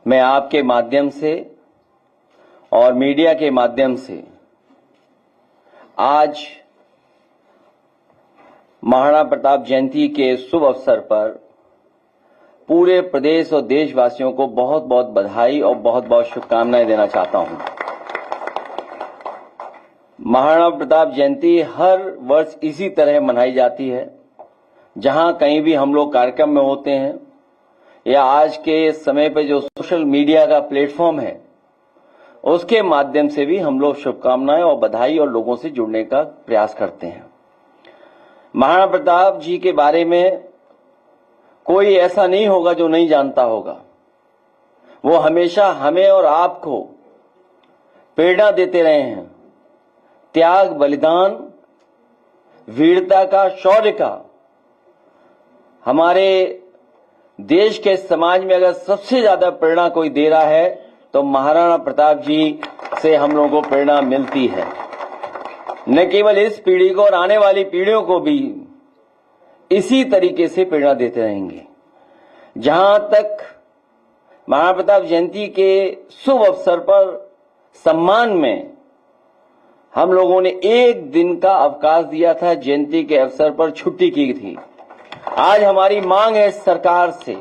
मैं आपके माध्यम से और मीडिया के माध्यम से आज महाराणा प्रताप जयंती के शुभ अवसर पर पूरे प्रदेश और देशवासियों को बहुत बहुत बधाई और बहुत बहुत शुभकामनाएं देना चाहता हूं। महाराणा प्रताप जयंती हर वर्ष इसी तरह मनाई जाती है। जहां कहीं भी हम लोग कार्यक्रम में होते हैं या आज के समय पे जो सोशल मीडिया का प्लेटफॉर्म है उसके माध्यम से भी हम लोग शुभकामनाएं और बधाई और लोगों से जुड़ने का प्रयास करते हैं। महाराणा प्रताप जी के बारे में कोई ऐसा नहीं होगा जो नहीं जानता होगा। वो हमेशा हमें और आपको प्रेरणा देते रहे हैं। त्याग, बलिदान, वीरता का, शौर्य का। हमारे देश के समाज में अगर सबसे ज्यादा प्रेरणा कोई दे रहा है तो महाराणा प्रताप जी से हम लोगों को प्रेरणा मिलती है। न केवल इस पीढ़ी को और आने वाली पीढ़ियों को भी इसी तरीके से प्रेरणा देते रहेंगे। जहां तक महाराणा प्रताप जयंती के शुभ अवसर पर सम्मान में हम लोगों ने एक दिन का अवकाश दिया था, जयंती के अवसर पर छुट्टी की थी। आज हमारी मांग है सरकार से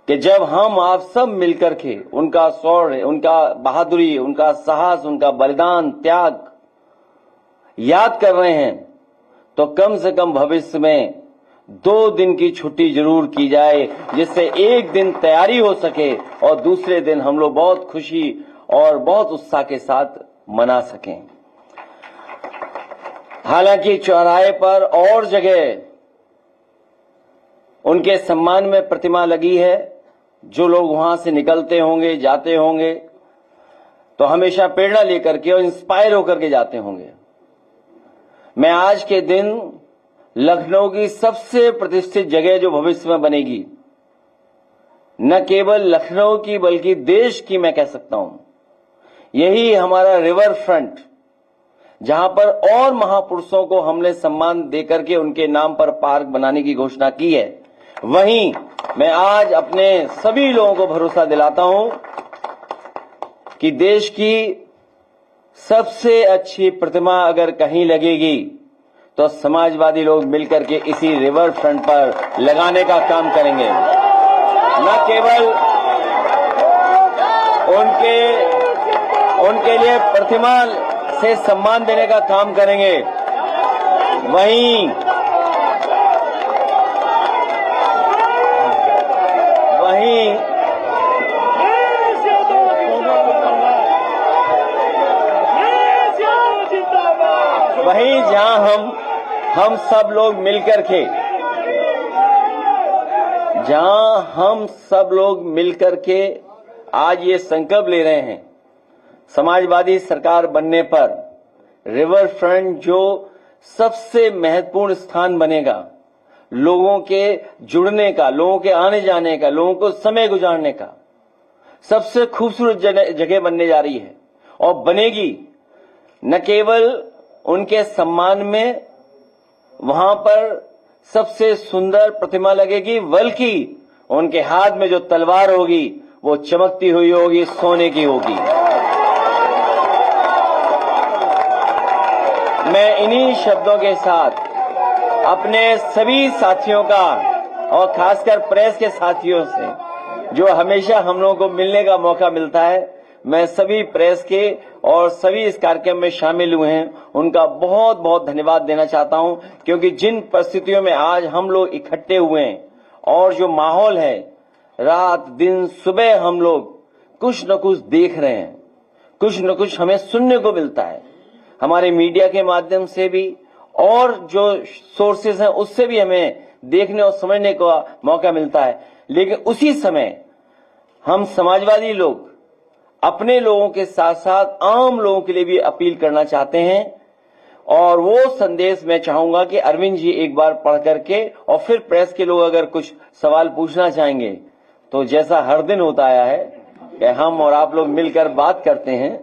कि जब हम आप सब मिलकर के उनका शौर्य, उनका बहादुरी, उनका साहस, उनका बलिदान, त्याग याद कर रहे हैं तो कम से कम भविष्य में 2 दिन की छुट्टी जरूर की जाए, जिससे एक दिन तैयारी हो सके और दूसरे दिन हम लोग बहुत खुशी और बहुत उत्साह के साथ मना सकें। हालांकि चौराहे पर और जगह उनके सम्मान में प्रतिमा लगी है। जो लोग वहां से निकलते होंगे, जाते होंगे तो हमेशा प्रेरणा लेकर के और इंस्पायर होकर के जाते होंगे। मैं आज के दिन लखनऊ की सबसे प्रतिष्ठित जगह जो भविष्य में बनेगी, न केवल लखनऊ की बल्कि देश की मैं कह सकता हूं, यही हमारा रिवर फ्रंट, जहां पर और महापुरुषों को हमने सम्मान देकर के उनके नाम पर पार्क बनाने की घोषणा की है। वहीं मैं आज अपने सभी लोगों को भरोसा दिलाता हूं कि देश की सबसे अच्छी प्रतिमा अगर कहीं लगेगी तो समाजवादी लोग मिलकर के इसी रिवर फ्रंट पर लगाने का काम करेंगे। न केवल उनके लिए प्रतिमा से सम्मान देने का काम करेंगे, वहीं जहां हम सब लोग मिलकर के आज ये संकल्प ले रहे हैं, समाजवादी सरकार बनने पर रिवर फ्रंट जो सबसे महत्वपूर्ण स्थान बनेगा, लोगों के जुड़ने का, लोगों के आने जाने का, लोगों को समय गुजारने का सबसे खूबसूरत जगह बनने जा रही है और बनेगी। न केवल उनके सम्मान में वहां पर सबसे सुंदर प्रतिमा लगेगी, बल्कि उनके हाथ में जो तलवार होगी वो चमकती हुई होगी, सोने की होगी। मैं इन्हीं शब्दों के साथ अपने सभी साथियों का और खासकर प्रेस के साथियों से जो हमेशा हम लोगों को मिलने का मौका मिलता है, मैं सभी प्रेस के और सभी इस कार्यक्रम में शामिल हुए हैं उनका बहुत बहुत धन्यवाद देना चाहता हूं, क्योंकि जिन परिस्थितियों में आज हम लोग इकट्ठे हुए हैं और जो माहौल है, रात दिन सुबह हम लोग कुछ न कुछ देख रहे हैं, कुछ न कुछ हमें सुनने को मिलता है। हमारे मीडिया के माध्यम से भी और जो सोर्सेज हैं उससे भी हमें देखने और समझने का मौका मिलता है। लेकिन उसी समय हम समाजवादी लोग अपने लोगों के साथ साथ आम लोगों के लिए भी अपील करना चाहते हैं और वो संदेश मैं चाहूंगा कि अरविंद जी एक बार पढ़ करके और फिर प्रेस के लोग अगर कुछ सवाल पूछना चाहेंगे तो जैसा हर दिन होता आया है कि हम और आप लोग मिलकर बात करते हैं,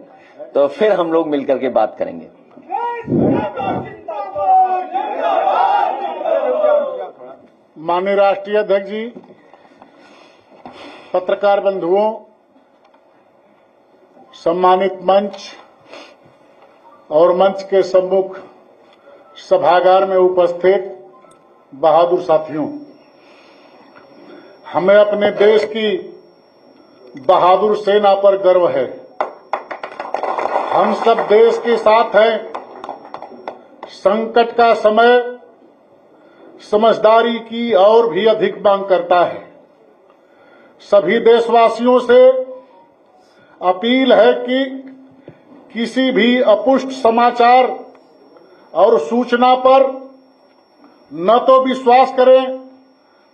तो फिर हम लोग मिलकर के बात करेंगे। माननीय राष्ट्रीय अध्यक्ष जी, पत्रकार बंधुओं, सम्मानित मंच और मंच के सम्मुख सभागार में उपस्थित बहादुर साथियों, हमें अपने देश की बहादुर सेना पर गर्व है। हम सब देश के साथ हैं। संकट का समय समझदारी की और भी अधिक मांग करता है। सभी देशवासियों से अपील है कि किसी भी अपुष्ट समाचार और सूचना पर न तो विश्वास करें,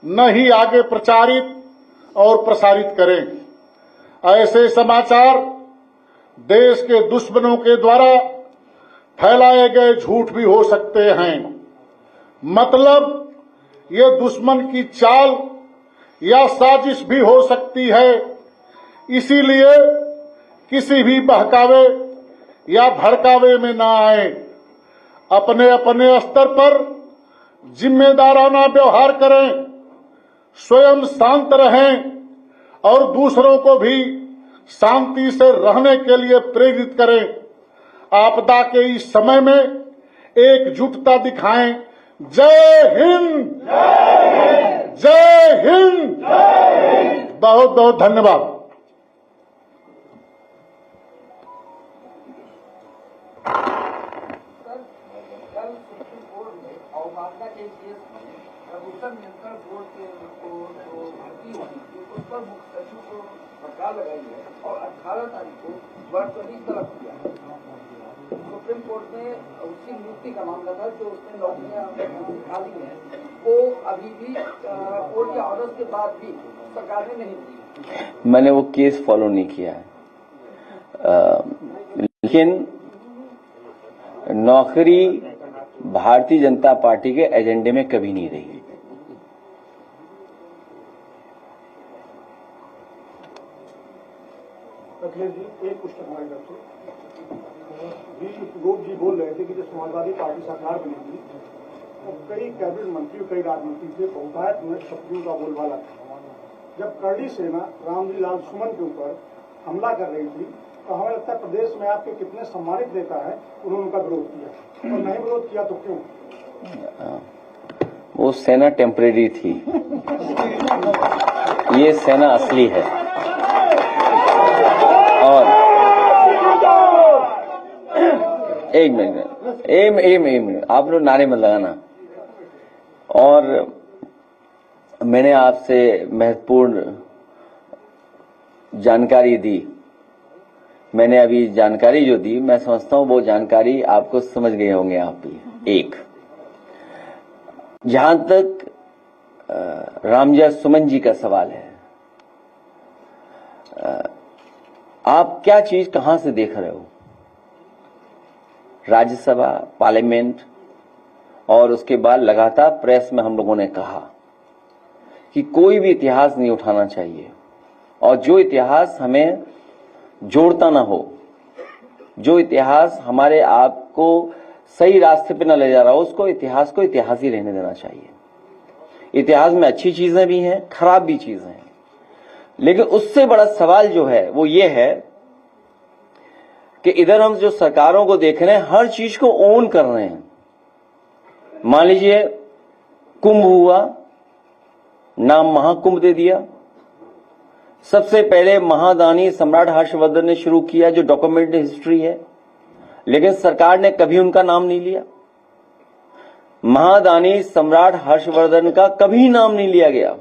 न ही आगे प्रचारित और प्रसारित करें। ऐसे समाचार देश के दुश्मनों के द्वारा फैलाए गए झूठ भी हो सकते हैं। मतलब ये दुश्मन की चाल या साजिश भी हो सकती है। इसीलिए किसी भी बहकावे या भड़कावे में न आए। अपने अपने स्तर पर जिम्मेदाराना व्यवहार करें, स्वयं शांत रहें और दूसरों को भी शांति से रहने के लिए प्रेरित करें। आपदा के इस समय में एकजुटता दिखाएं। जय हिंद, जय हिंद। बहुत बहुत धन्यवाद। कल सुप्रीम कोर्ट में अवमानना के केस में प्रदूषण नियंत्रण बोर्ड के जो भर्ती होनी थी उस पर मुख्य सचिव को सरकार लगाई है और 18 तारीख को वर्तनी तलब किया है। सुप्रीम कोर्ट में उसकी नियुक्ति का मामला था, जो उसने नौकरियां निकाली हैं वो अभी भी कोर्ट के ऑर्डर के बाद भी सरकार ने नहीं दी। मैंने वो केस फॉलो नहीं किया है, लेकिन नौकरी भारतीय जनता पार्टी के एजेंडे में कभी नहीं रही। अखिलेश जी, एक क्वेश्चन हमारी तरफ से गोप जी बोल रहे थे कि जब समाजवादी पार्टी सरकार बनेगी तो कई कैबिनेट मंत्री, कई राजमंत्री से बहुतायत में शक्तियों का बोलबाला था। जब करड़ी सेना रामजी सुमन के ऊपर हमला कर रही थी तो हमें लगता है प्रदेश में आपके कितने सम्मानित नेता है उन्होंने उनका विरोध किया, और नहीं विरोध किया तो क्यों? वो सेना टेम्परेरी थी, ये सेना असली है। और एक मिनट आप लोग नारे मत लगाना। और मैंने आपसे महत्वपूर्ण जानकारी दी। मैंने अभी जानकारी जो दी, मैं समझता हूं वो जानकारी आपको समझ गए होंगे आप भी। एक, जहां तक रामजी सुमन जी का सवाल है, आप क्या चीज कहां से देख रहे हो? राज्यसभा, पार्लियामेंट और उसके बाद लगातार प्रेस में हम लोगों ने कहा कि कोई भी इतिहास नहीं उठाना चाहिए, और जो इतिहास हमें जोड़ता ना हो, जो इतिहास हमारे आप को सही रास्ते पे न ले जा रहा हो, उसको इतिहास को इतिहास ही रहने देना चाहिए। इतिहास में अच्छी चीजें भी हैं, खराब भी चीजें हैं, लेकिन उससे बड़ा सवाल जो है वो ये है कि इधर हम जो सरकारों को देख रहे हैं, हर चीज को ओन कर रहे हैं। मान लीजिए कुंभ हुआ, नाम महाकुंभ दे दिया। सबसे पहले महादानी सम्राट हर्षवर्धन ने शुरू किया, जो डॉक्यूमेंटेड हिस्ट्री है, लेकिन सरकार ने कभी उनका नाम नहीं लिया। महादानी सम्राट हर्षवर्धन का कभी नाम नहीं लिया गया।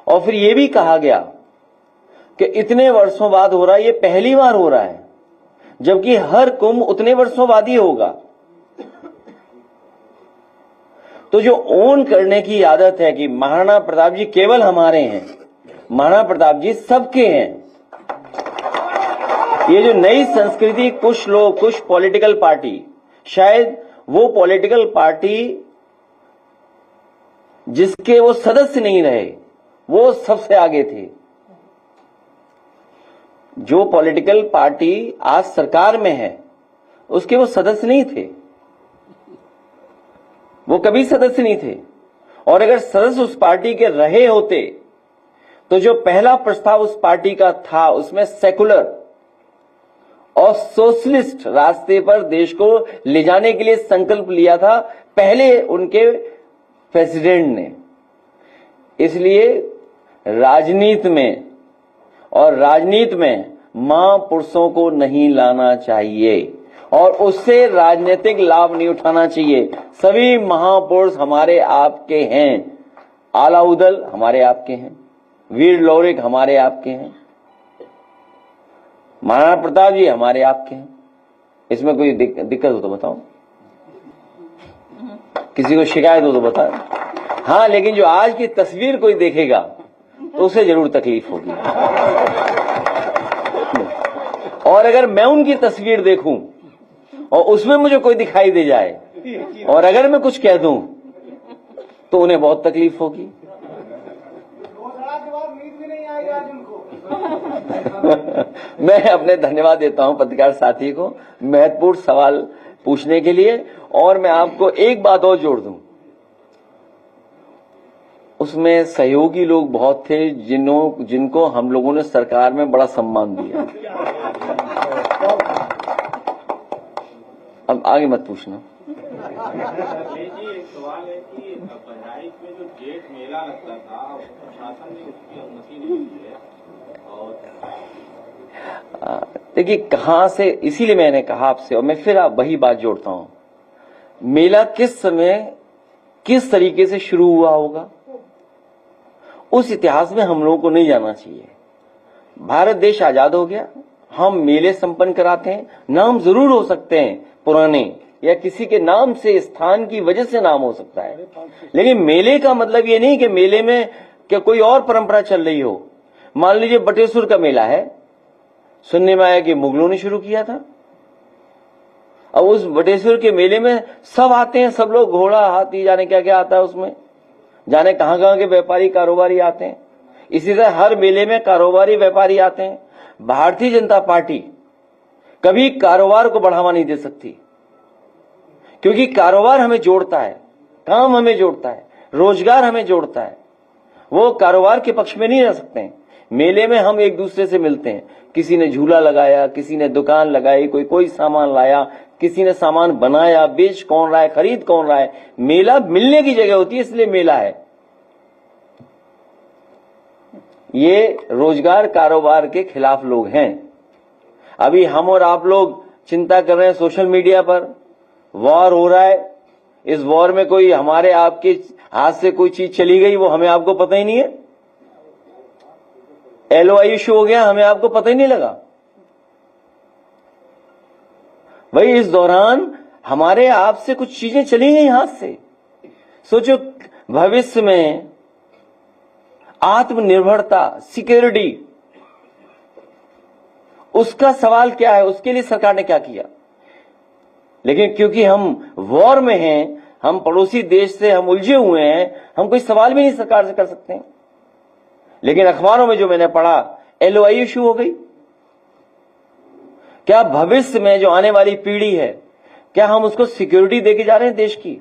और फिर यह भी कहा गया कि इतने वर्षों बाद हो रहा है, ये पहली बार हो रहा है, जबकि हर कुंभ उतने वर्षों बाद ही होगा। तो जो ओन करने की आदत है कि महाराणा प्रताप जी केवल हमारे हैं, महाराणा प्रताप जी सबके हैं, ये जो नई संस्कृति कुछ लोग, कुछ पॉलिटिकल पार्टी, शायद वो पॉलिटिकल पार्टी जिसके वो सदस्य नहीं रहे, वो सबसे आगे थे। जो पॉलिटिकल पार्टी आज सरकार में है, उसके वो सदस्य नहीं थे, वो कभी सदस्य नहीं थे। और अगर सदस्य उस पार्टी के रहे होते तो जो पहला प्रस्ताव उस पार्टी का था उसमें सेकुलर और सोशलिस्ट रास्ते पर देश को ले जाने के लिए संकल्प लिया था पहले उनके प्रेसिडेंट ने। इसलिए राजनीति में महापुरुषों को नहीं लाना चाहिए और उससे राजनीतिक लाभ नहीं उठाना चाहिए। सभी महापुरुष हमारे आपके हैं, आलाउदल हमारे आपके हैं, वीर लौरिक हमारे आपके हैं, महाराणा प्रताप जी हमारे आपके हैं। इसमें कोई दिक्कत हो तो बताओ, किसी को शिकायत हो तो बताओ। हाँ, लेकिन जो आज की तस्वीर कोई देखेगा तो उसे जरूर तकलीफ होगी। और अगर मैं उनकी तस्वीर देखूं और उसमें मुझे कोई दिखाई दे जाए और अगर मैं कुछ कह दूं तो उन्हें बहुत तकलीफ होगी। मैं अपने धन्यवाद देता हूं पत्रकार साथी को महत्वपूर्ण सवाल पूछने के लिए। और मैं आपको एक बात और जोड़ दूं, उसमें सहयोगी लोग बहुत थे जिनको हम लोगों ने सरकार में बड़ा सम्मान दिया। अब आगे मत पूछना। जी एक सवाल है कि बहराइच में जो जेठ मेला लगता था प्रशासन ने उसकी अनुमति नहीं दी है। और देखिए कहां से, इसीलिए मैंने कहा आपसे और मैं फिर वही बात जोड़ता हूं, मेला किस समय किस तरीके से शुरू हुआ होगा उस इतिहास में हम लोगों को नहीं जाना चाहिए। भारत देश आजाद हो गया, हम मेले संपन्न कराते हैं। नाम जरूर हो सकते हैं पुराने या किसी के नाम से, स्थान की वजह से नाम हो सकता है, लेकिन मेले का मतलब ये नहीं कि मेले में क्या कोई और परंपरा चल रही हो। मान लीजिए बटेश्वर का मेला है, सुनने में आया कि मुगलों ने शुरू किया था। अब उस बटेश्वर के मेले में सब आते हैं, सब लोग, घोड़ा हाथी जाने क्या क्या आता है उसमें, जाने कहां कहां के व्यापारी कारोबारी आते हैं। इसी तरह हर मेले में कारोबारी व्यापारी आते हैं। भारतीय जनता पार्टी कभी कारोबार को बढ़ावा नहीं दे सकती, क्योंकि कारोबार हमें जोड़ता है, काम हमें जोड़ता है, रोजगार हमें जोड़ता है। वो कारोबार के पक्ष में नहीं रह सकते हैं। मेले में हम एक दूसरे से मिलते हैं, किसी ने झूला लगाया, किसी ने दुकान लगाई, कोई सामान लाया, किसी ने सामान बनाया, बेच कौन रहा है, खरीद कौन रहा है। मेला मिलने की जगह होती है, इसलिए मेला है। ये रोजगार कारोबार के खिलाफ लोग हैं। अभी हम और आप लोग चिंता कर रहे हैं, सोशल मीडिया पर वॉर हो रहा है, इस वॉर में कोई हमारे आपके हाथ से कोई चीज चली गई, वो हमें आपको पता ही नहीं है। LOI इशू हो गया, हमें आपको पता ही नहीं लगा। भाई इस दौरान हमारे आपसे कुछ चीजें चली गई हाथ से। सोचो भविष्य में आत्मनिर्भरता, सिक्योरिटी, उसका सवाल क्या है, उसके लिए सरकार ने क्या किया। लेकिन क्योंकि हम वॉर में हैं, हम पड़ोसी देश से हम उलझे हुए हैं, हम कोई सवाल भी नहीं सरकार से कर सकते हैं। लेकिन अखबारों में जो मैंने पढ़ा, LOI इशू हो गई। क्या भविष्य में जो आने वाली पीढ़ी है, क्या हम उसको सिक्योरिटी देके जा रहे हैं देश की?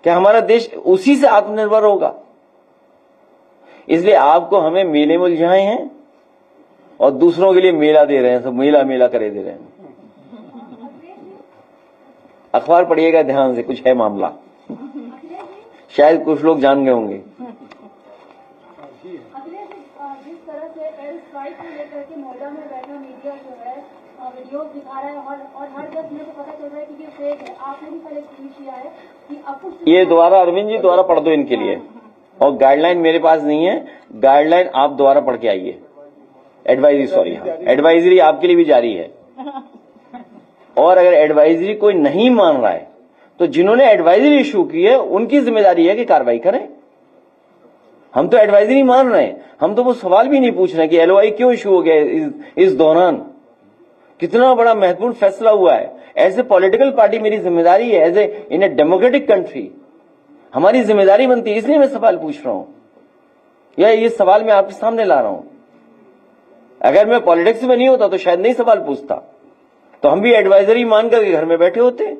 क्या हमारा देश उसी से आत्मनिर्भर होगा? इसलिए आपको हमें मेले में उलझाए हैं और दूसरों के लिए मेला दे रहे हैं, सब मेला मेला करे दे रहे हैं। अखबार पढ़िएगा ध्यान से, कुछ है मामला, शायद कुछ लोग जान गए होंगे। जिस तरह से एयर स्ट्राइक को लेकर के नोएडा में बैठा मीडिया जो है वीडियो दिखा रहा है और हर जगह मेरे को पता चल रहा है कि ये फेक है। आपने भी कल एक ट्वीट किया है कि अब ये दोबारा अरविंद जी दोबारा पढ़ दो इनके लिए, और गाइडलाइन मेरे पास नहीं है, गाइडलाइन आप दोबारा पढ़ के आइए। एडवाइजरी, सॉरी, हाँ, एडवाइजरी आपके लिए भी जारी है। और अगर एडवाइजरी कोई नहीं मान रहा है तो जिन्होंने एडवाइजरी इशू की है उनकी जिम्मेदारी है कि कार्रवाई करें। हम तो एडवाइजरी मान रहे हैं, हम तो वो सवाल भी नहीं पूछ रहे कि LOI क्यों इशू हो गया इस दौरान, कितना बड़ा महत्वपूर्ण फैसला हुआ है। एज ए पॉलिटिकल पार्टी मेरी जिम्मेदारी है, as a in a democratic country हमारी जिम्मेदारी बनती है, इसलिए मैं सवाल पूछ रहा हूं या ये सवाल मैं आपके सामने ला रहा हूं। अगर मैं पॉलिटिक्स में नहीं होता तो शायद नहीं सवाल पूछता, तो हम भी एडवाइजरी मान करके घर में बैठे होते।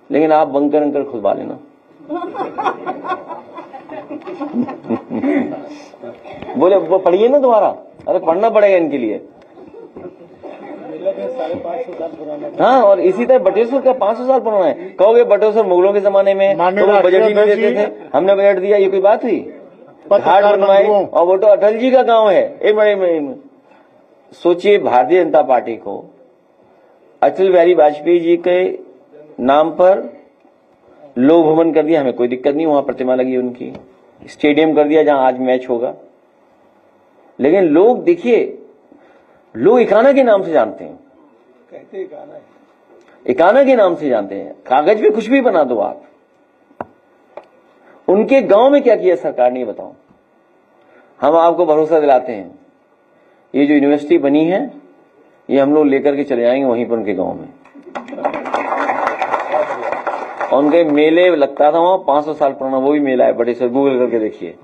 लेकिन आप बंकर अंकर खुदवा लेना। बोले वो पढ़िए ना दोबारा, अरे पढ़ना पड़ेगा इनके लिए। हाँ, और इसी तरह बटेश्वर का 500 साल पुराना है। कहोगे बटेश्वर मुगलों के जमाने में तो वो बजट ही नहीं देते थे, हमने बजट दिया, ये कोई बात हुई? घाट बनवाए, और वो तो अटल जी का गांव है। सोचिए, भारतीय जनता पार्टी को अटल बिहारी वाजपेयी जी के नाम पर लोक भवन कर दिया, हमें कोई दिक्कत नहीं, वहां प्रतिमा लगी उनकी, स्टेडियम कर दिया जहां आज मैच होगा। लेकिन लोग देखिए, लोग इकाना के नाम से जानते हैं, कहते इकाना के नाम से जानते हैं। कागज पे कुछ भी बना दो आप। उनके गांव में क्या किया सरकार ने, बताओ। हम आपको भरोसा दिलाते हैं, ये जो यूनिवर्सिटी बनी है ये हम लोग लेकर के चले जाएंगे वहीं पर उनके गांव में। और उनके मेले लगता था वहां, 500 साल पुराना वो भी मेला है बटेश्वर, गूगल करके देखिए।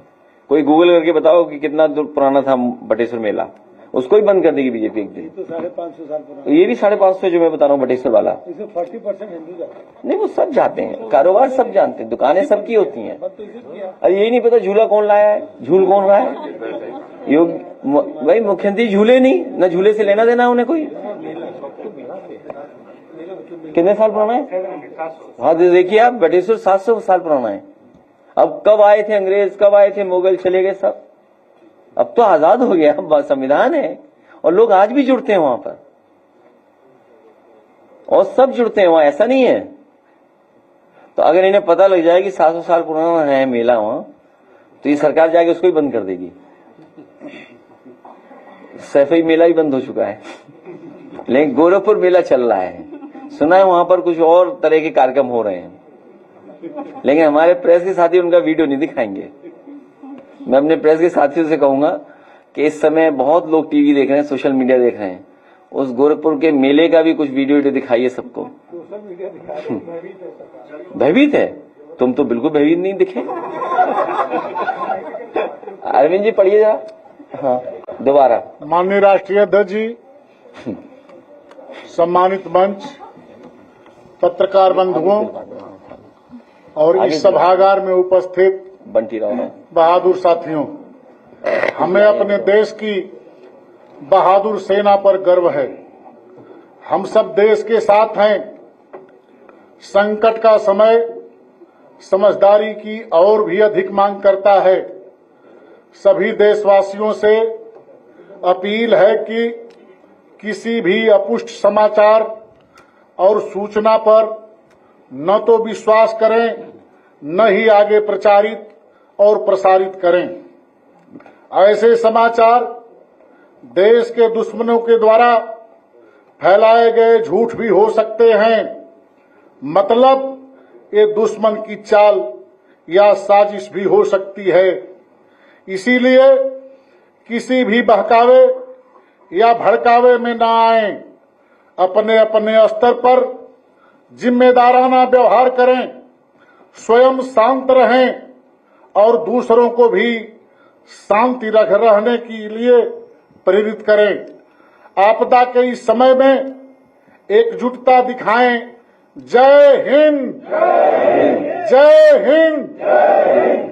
कोई गूगल करके बताओ कि कितना पुराना था बटेश्वर मेला, उसको ही बंद कर देगी बीजेपी एक दिन। तो 550 साल पुराना, ये भी 550 जो मैं बता रहा हूँ बटेश्वर वाला। इसमें 40% हिंदू जाते हैं। नहीं, वो सब जाते हैं, कारोबार सब जानते हैं, दुकानें सबकी होती हैं। तो इसे किया अरे यही नहीं पता झूला कौन लाया है, झूल कौन रहा है। योग भाई मुख्यमंत्री झूले नहीं, न झूले से लेना देना उन्हें कोई। कितने साल पुराना है? हाँ देखिए आप, बटेश्वर 700 साल पुराना है। अब कब आए थे अंग्रेज, कब आए थे मुगल, चले गए सब। अब तो आजाद हो गया, अब संविधान है, और लोग आज भी जुड़ते हैं वहां पर, और सब जुड़ते हैं वहां, ऐसा नहीं है। तो अगर इन्हें पता लग जाए कि 700 साल पुराना है मेला वहां, तो ये सरकार जाके उसको ही बंद कर देगी। सैफई मेला ही बंद हो चुका है, लेकिन गोरखपुर मेला चल रहा है। सुना है वहां पर कुछ और तरह के कार्यक्रम हो रहे हैं, लेकिन हमारे प्रेस के साथी उनका वीडियो नहीं दिखाएंगे। मैं अपने प्रेस के साथियों से कहूंगा कि इस समय बहुत लोग टीवी देख रहे हैं, सोशल मीडिया देख रहे हैं, उस गोरखपुर के मेले का भी कुछ वीडियो दिखाइए सबको। सोशल मीडिया दिखा रहे हैं, भयभीत है सरकार। भयभीत है? तुम तो बिल्कुल भयभीत नहीं दिखे। अरविंद जी पढ़िए जरा। हाँ दोबारा। माननीय राष्ट्रीय अध्यक्ष जी, सम्मानित मंच, पत्रकार बंधुओं और इस सभागार में उपस्थित बंटी राव बहादुर साथियों, हमें अपने देश की बहादुर सेना पर गर्व है। हम सब देश के साथ हैं। संकट का समय समझदारी की और भी अधिक मांग करता है। सभी देशवासियों से अपील है कि किसी भी अपुष्ट समाचार और सूचना पर न तो विश्वास करें, न ही आगे प्रचारित और प्रसारित करें। ऐसे समाचार देश के दुश्मनों के द्वारा फैलाए गए झूठ भी हो सकते हैं। मतलब ये दुश्मन की चाल या साजिश भी हो सकती है। इसीलिए किसी भी बहकावे या भड़कावे में न आए। अपने अपने स्तर पर जिम्मेदाराना व्यवहार करें, स्वयं शांत रहें और दूसरों को भी शांति रहने के लिए प्रेरित करें। आपदा के इस समय में एकजुटता दिखाएं। जय हिंद, जय हिंद।